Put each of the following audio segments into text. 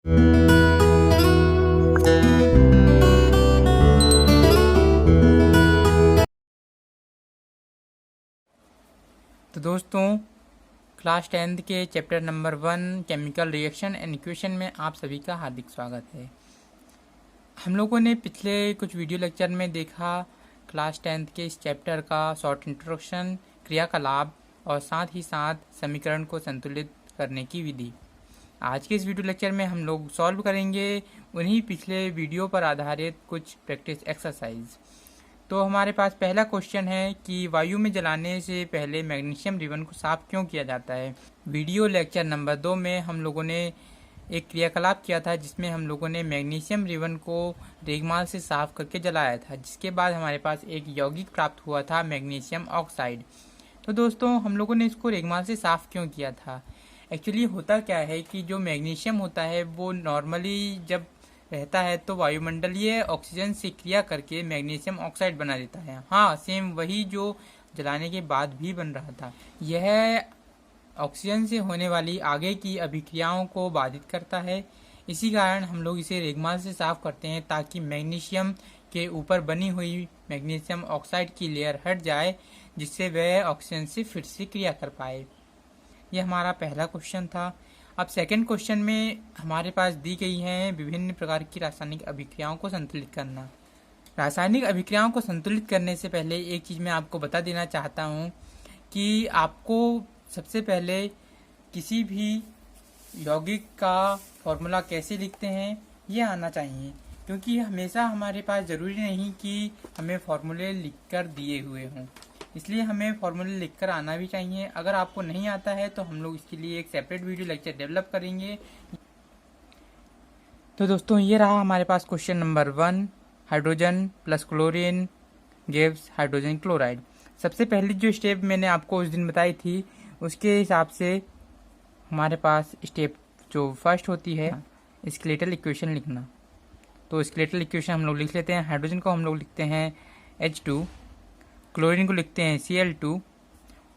तो दोस्तों, class 10th के chapter number 1 chemical reaction and equation में आप सभी का हार्दिक स्वागत है। हम लोगों ने पिछले कुछ वीडियो लेक्चर में देखा क्लास 10th के इस चैप्टर का शॉर्ट इंट्रोडक्शन, क्रियाकलाप और साथ ही साथ समीकरण को संतुलित करने की विधि। आज के इस वीडियो लेक्चर में हम लोग सॉल्व करेंगे उन्हीं पिछले वीडियो पर आधारित कुछ प्रैक्टिस एक्सरसाइज। तो हमारे पास पहला क्वेश्चन है कि वायु में जलाने से पहले मैग्नीशियम रिबन को साफ क्यों किया जाता है। वीडियो लेक्चर नंबर 2 में हम लोगों ने एक क्रियाकलाप किया था जिसमें हम लोगों ने मैग्नीशियम रिबन को रेगमाल से साफ करके जलाया था, जिसके बाद हमारे पास एक यौगिक प्राप्त हुआ था मैग्नीशियम ऑक्साइड। तो दोस्तों, हम लोगों ने इसको रेगमाल से साफ क्यों किया था। एक्चुअली होता क्या है कि जो मैग्नीशियम होता है वो नॉर्मली जब रहता है तो वायुमंडलीय ऑक्सीजन से क्रिया करके मैग्नीशियम ऑक्साइड बना देता है। हाँ, सेम वही जो जलाने के बाद भी बन रहा था। यह ऑक्सीजन से होने वाली आगे की अभिक्रियाओं को बाधित करता है। इसी कारण हम लोग इसे रेगमाल से साफ करते हैं ताकि मैग्नीशियम के ऊपर बनी हुई मैग्नीशियम ऑक्साइड की लेयर हट जाए, जिससे वह ऑक्सीजन से फिर से क्रिया कर पाए। यह हमारा पहला क्वेश्चन था। अब सेकंड क्वेश्चन में हमारे पास दी गई है विभिन्न प्रकार की रासायनिक अभिक्रियाओं को संतुलित करना। रासायनिक अभिक्रियाओं को संतुलित करने से पहले एक चीज़ मैं आपको बता देना चाहता हूँ कि आपको सबसे पहले किसी भी यौगिक का फॉर्मूला कैसे लिखते हैं ये आना चाहिए, क्योंकि हमेशा हमारे पास ज़रूरी नहीं कि हमें फॉर्मूले लिखकर दिए हुए हों, इसलिए हमें फॉर्मूले लिखकर आना भी चाहिए। अगर आपको नहीं आता है तो हम लोग इसके लिए एक सेपरेट वीडियो लेक्चर डेवलप करेंगे। तो दोस्तों, ये रहा हमारे पास question number 1, hydrogen plus chlorine gives hydrogen chloride. सबसे पहली जो स्टेप मैंने आपको उस दिन बताई थी उसके हिसाब से हमारे पास स्टेप जो फर्स्ट होती है स्केलेटल इक्वेशन लिखना। तो स्केलेटल इक्वेशन हम लोग लिख लेते हैं। हाइड्रोजन को हम लोग लिखते हैं H2, क्लोरीन को लिखते हैं Cl2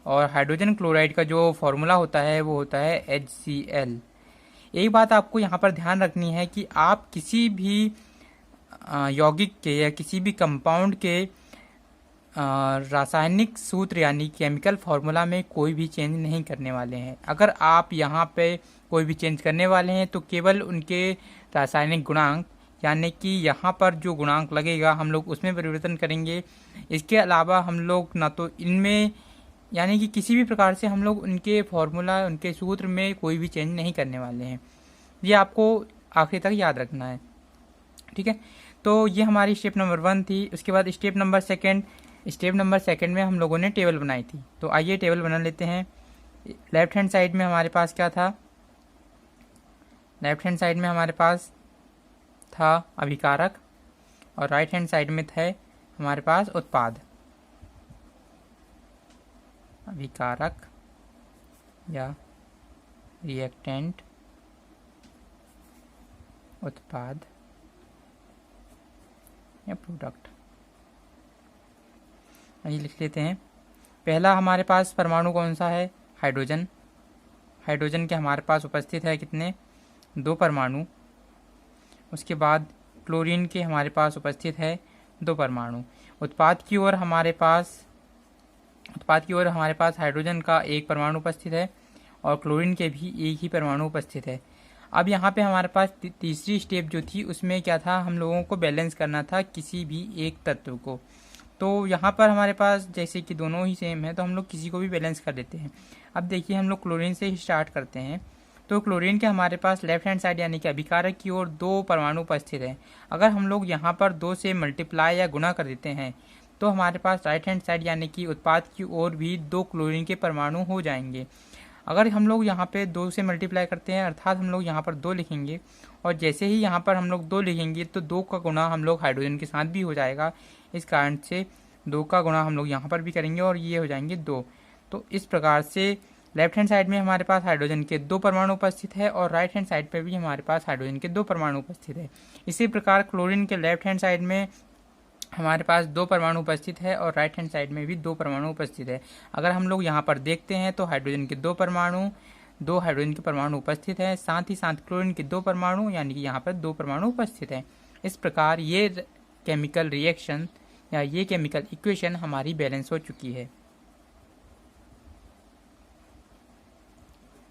और हाइड्रोजन क्लोराइड का जो फॉर्मूला होता है वो होता है HCl। एक बात आपको यहाँ पर ध्यान रखनी है कि आप किसी भी यौगिक के या किसी भी कंपाउंड के रासायनिक सूत्र यानी केमिकल फार्मूला में कोई भी चेंज नहीं करने वाले हैं। अगर आप यहाँ पे कोई भी चेंज करने वाले हैं तो केवल उनके रासायनिक गुणांक यानी कि यहाँ पर जो गुणांक लगेगा हम लोग उसमें परिवर्तन करेंगे। इसके अलावा हम लोग ना तो इनमें यानी कि किसी भी प्रकार से हम लोग उनके फॉर्मूला उनके सूत्र में कोई भी चेंज नहीं करने वाले हैं। ये आपको आखिरी तक याद रखना है, ठीक है। तो ये हमारी स्टेप नंबर 1 थी। उसके बाद स्टेप नंबर सेकेंड में हम लोगों ने टेबल बनाई थी। तो आइए टेबल बना लेते हैं। लेफ्ट हैंड साइड में हमारे पास क्या था, लेफ्ट हैंड साइड में हमारे पास था अभिकारक और राइट हैंड साइड में थे हमारे पास उत्पाद। अभिकारक या रिएक्टेंट, उत्पाद या प्रोडक्ट। आइए लिख लेते हैं। पहला हमारे पास परमाणु कौन सा है, हाइड्रोजन। हाइड्रोजन के हमारे पास उपस्थित है कितने, 2 परमाणु। उसके बाद क्लोरीन के हमारे पास उपस्थित है 2 परमाणु। उत्पाद की ओर हमारे पास हाइड्रोजन का 1 परमाणु उपस्थित है और क्लोरीन के भी 1 ही परमाणु उपस्थित है। अब यहाँ पे हमारे पास तीसरी स्टेप जो थी उसमें क्या था, हम लोगों को बैलेंस करना था किसी भी एक तत्व को। तो यहाँ पर हमारे पास जैसे कि दोनों ही सेम है तो हम लोग किसी को भी बैलेंस कर देते हैं। अब देखिए हम लोग क्लोरीन से ही स्टार्ट करते हैं। तो क्लोरीन के हमारे पास लेफ्ट हैंड साइड यानी कि अभिकारक की ओर 2 परमाणु उपस्थित है। अगर हम लोग यहाँ पर 2 से मल्टीप्लाई या गुणा कर देते हैं तो हमारे पास राइट हैंड साइड यानी कि उत्पाद की ओर भी 2 क्लोरीन के परमाणु हो जाएंगे। अगर हम लोग यहाँ पे 2 से मल्टीप्लाई करते हैं अर्थात हम लोग यहाँ पर 2 लिखेंगे और जैसे ही यहाँ पर हम लोग 2 लिखेंगे तो 2 का गुणा हम लोग हाइड्रोजन के साथ भी हो जाएगा। इस कारण से 2 का गुणा हम लोग यहाँ पर भी करेंगे और ये हो जाएंगे 2। तो इस प्रकार से लेफ्ट हैंड साइड में हमारे पास हाइड्रोजन के 2 परमाणु उपस्थित है और राइट हैंड साइड पे भी हमारे पास हाइड्रोजन के 2 परमाणु उपस्थित है। इसी प्रकार क्लोरीन के लेफ्ट हैंड साइड में हमारे पास 2 परमाणु उपस्थित है और राइट हैंड साइड में भी 2 परमाणु उपस्थित है। अगर हम लोग यहाँ पर देखते हैं तो हाइड्रोजन के 2 परमाणु 2 हाइड्रोजन के परमाणु उपस्थित है, साथ ही साथ क्लोरीन के 2 परमाणु, यानी कि यहाँ पर 2 परमाणु उपस्थित है। इस प्रकार ये केमिकल रिएक्शन या ये केमिकल इक्वेशन हमारी बैलेंस हो चुकी है।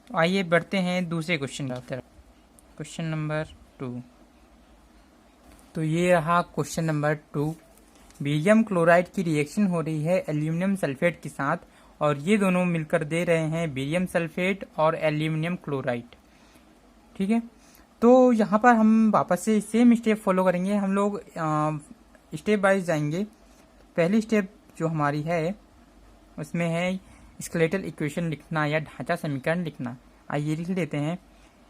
तो आइए बढ़ते हैं दूसरे क्वेश्चन की तरफ। Question number 2। तो ये रहा क्वेश्चन नंबर 2। बेरियम क्लोराइड की रिएक्शन हो रही है एल्यूमिनियम सल्फेट के साथ, और ये दोनों मिलकर दे रहे हैं बेरियम सल्फेट और एल्यूमिनियम क्लोराइड। ठीक है, तो यहाँ पर हम वापस से सेम स्टेप फॉलो करेंगे। हम लोग स्टेप वाइज जाएंगे। पहली स्टेप जो हमारी है उसमें है स्केलेटल इक्वेशन लिखना या ढांचा समीकरण लिखना। आइए लिख लेते हैं।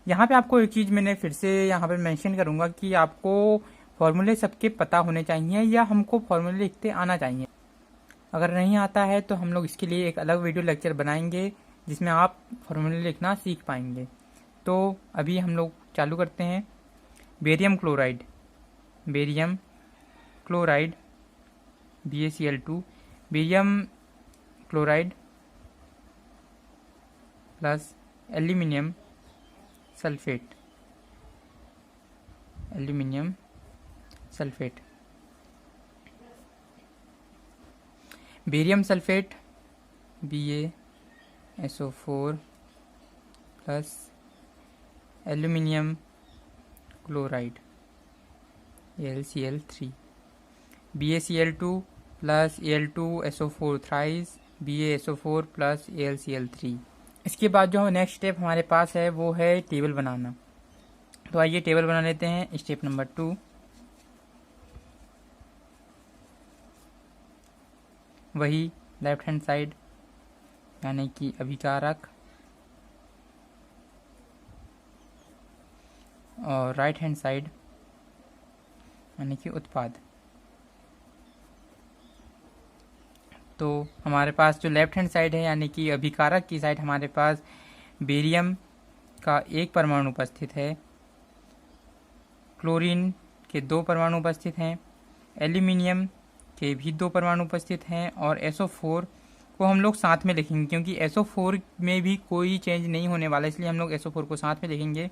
यहाँ पे आपको एक चीज़ मैंने फिर से यहाँ पर मेंशन करूँगा कि आपको फॉर्मूले सबके पता होने चाहिए या हमको फॉर्मूले लिखते आना चाहिए। अगर नहीं आता है तो हम लोग इसके लिए एक अलग वीडियो लेक्चर बनाएंगे जिसमें आप फॉर्मूले लिखना सीख पाएंगे। तो अभी हम लोग चालू करते हैं। Barium chloride BaCl2, barium chloride plus aluminium sulphate, barium sulphate BaSO4 plus aluminium chloride AlCl3, BaCl2 plus Al2SO4 thrice BaSO4 plus AlCl3। इसके बाद जो नेक्स्ट स्टेप हमारे पास है वो है टेबल बनाना। तो आइए टेबल बना लेते हैं। Step number 2। वही लेफ्ट हैंड साइड यानी कि अभिकारक और राइट हैंड साइड यानी कि उत्पाद। तो हमारे पास जो लेफ्ट हैंड साइड है यानी कि अभिकारक की साइड हमारे पास बेरियम का 1 परमाणु उपस्थित है, क्लोरीन के 2 परमाणु उपस्थित हैं, एल्यूमिनियम के भी 2 परमाणु उपस्थित हैं, और SO4 को हम लोग साथ में लिखेंगे क्योंकि SO4 में भी कोई चेंज नहीं होने वाला, इसलिए हम लोग SO4 को साथ में लिखेंगे।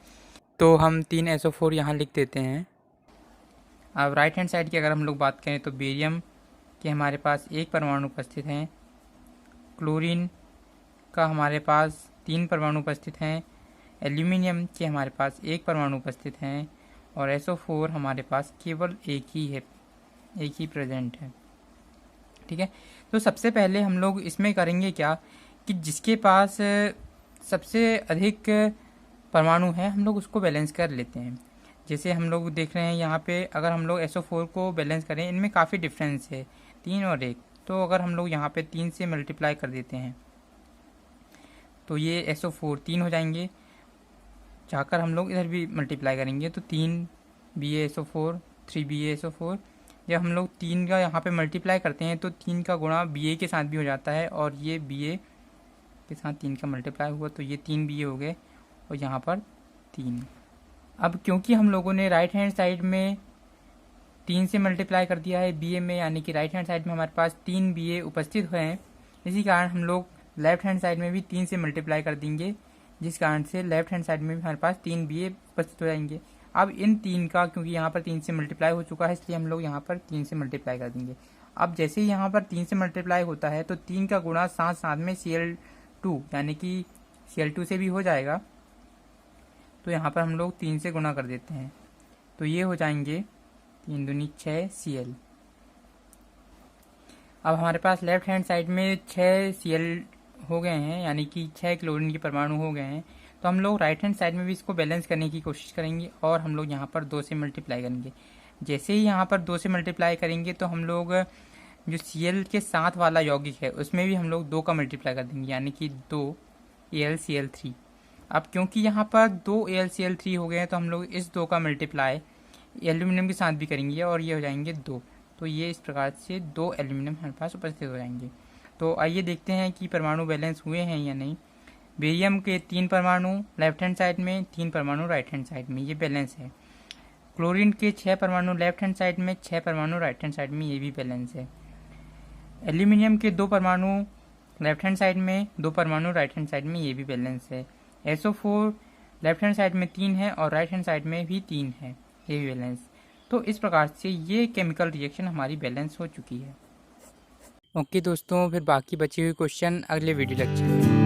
तो हम 3 SO4 यहाँ लिख देते हैं। अब राइट हैंड साइड की अगर हम लोग बात करें तो बेरियम के हमारे पास 1 परमाणु उपस्थित हैं, क्लोरीन का हमारे पास 3 परमाणु उपस्थित हैं, एल्यूमिनियम के हमारे पास 1 परमाणु उपस्थित हैं, और SO4 हमारे पास केवल एक ही प्रेजेंट है। ठीक है, तो सबसे पहले हम लोग इसमें करेंगे क्या कि जिसके पास सबसे अधिक परमाणु है हम लोग उसको बैलेंस कर लेते हैं। जैसे हम लोग देख रहे हैं यहाँ पे अगर हम लोग SO4 को बैलेंस करें, इनमें काफ़ी डिफरेंस है 3 और 1। तो अगर हम लोग यहाँ पे 3 से मल्टीप्लाई कर देते हैं तो ये SO4 3 हो जाएंगे। जाकर हम लोग इधर भी मल्टीप्लाई करेंगे तो 3 BaSO4 3 BaSO4। जब हम लोग 3 का यहाँ पे मल्टीप्लाई करते हैं तो 3 का गुणा Ba के साथ भी हो जाता है, और ये Ba के साथ 3 का मल्टीप्लाई हुआ तो ये 3 Ba हो गए और यहाँ पर 3। अब क्योंकि हम लोगों ने राइट हैंड साइड में 3 से मल्टीप्लाई कर दिया है Ba में, यानी कि राइट हैंड साइड में हमारे पास 3 Ba उपस्थित हुए हैं, इसी कारण हम लोग लेफ्ट हैंड साइड में भी 3 से मल्टीप्लाई कर देंगे, जिस कारण से लेफ्ट हैंड साइड में भी हमारे पास 3 Ba उपस्थित हो जाएंगे। अब इन 3 का क्योंकि यहाँ पर 3 से मल्टीप्लाई हो चुका है इसलिए हम लोग यहाँ पर 3 से मल्टीप्लाई कर देंगे। अब जैसे ही यहाँ पर 3 से मल्टीप्लाई होता है तो 3 का गुणा साथ साथ में Cl2 यानी कि Cl2 से भी हो जाएगा, तो यहाँ पर हम लोग 3 से गुणा कर देते हैं तो ये हो जाएंगे 3 दूनी 6 Cl। अब हमारे पास लेफ्ट हैंड साइड में 6 Cl हो गए हैं यानी कि 6 क्लोरीन के परमाणु हो गए हैं, तो हम लोग राइट हैंड साइड में भी इसको बैलेंस करने की कोशिश करेंगे और हम लोग यहाँ पर 2 से मल्टीप्लाई करेंगे। जैसे ही यहाँ पर 2 से मल्टीप्लाई करेंगे तो हम लोग जो Cl के साथ वाला यौगिक है उसमें भी हम लोग 2 का मल्टीप्लाई कर देंगे यानी कि 2 AlCl3। अब क्योंकि यहाँ पर 2 AlCl3 हो गए हैं तो हम लोग इस 2 का मल्टीप्लाई एल्यूमिनियम के साथ भी करेंगे और ये हो जाएंगे 2। तो ये इस प्रकार से 2 एल्यूमिनियम हमारे पास उपस्थित हो जाएंगे। तो आइए देखते हैं कि परमाणु बैलेंस हुए हैं या नहीं। बेरियम के 3 परमाणु लेफ्ट हैंड साइड में, 3 परमाणु राइट हैंड साइड में, ये बैलेंस है। क्लोरीन के 6 परमाणु लेफ्ट हैंड साइड में, 6 परमाणु राइट हैंड साइड में, ये भी बैलेंस है। एल्यूमिनियम के 2 परमाणु लेफ्ट हैंड साइड में, 2 परमाणु राइट हैंड साइड में, ये भी बैलेंस है। SO4 लेफ्ट हैंड साइड में 3 है और राइट हैंड साइड में भी 3 है, ये भी बैलेंस। तो इस प्रकार से ये केमिकल रिएक्शन हमारी बैलेंस हो चुकी है। ओके दोस्तों, फिर बाकी बचे हुए क्वेश्चन अगले वीडियो लेक्चर में।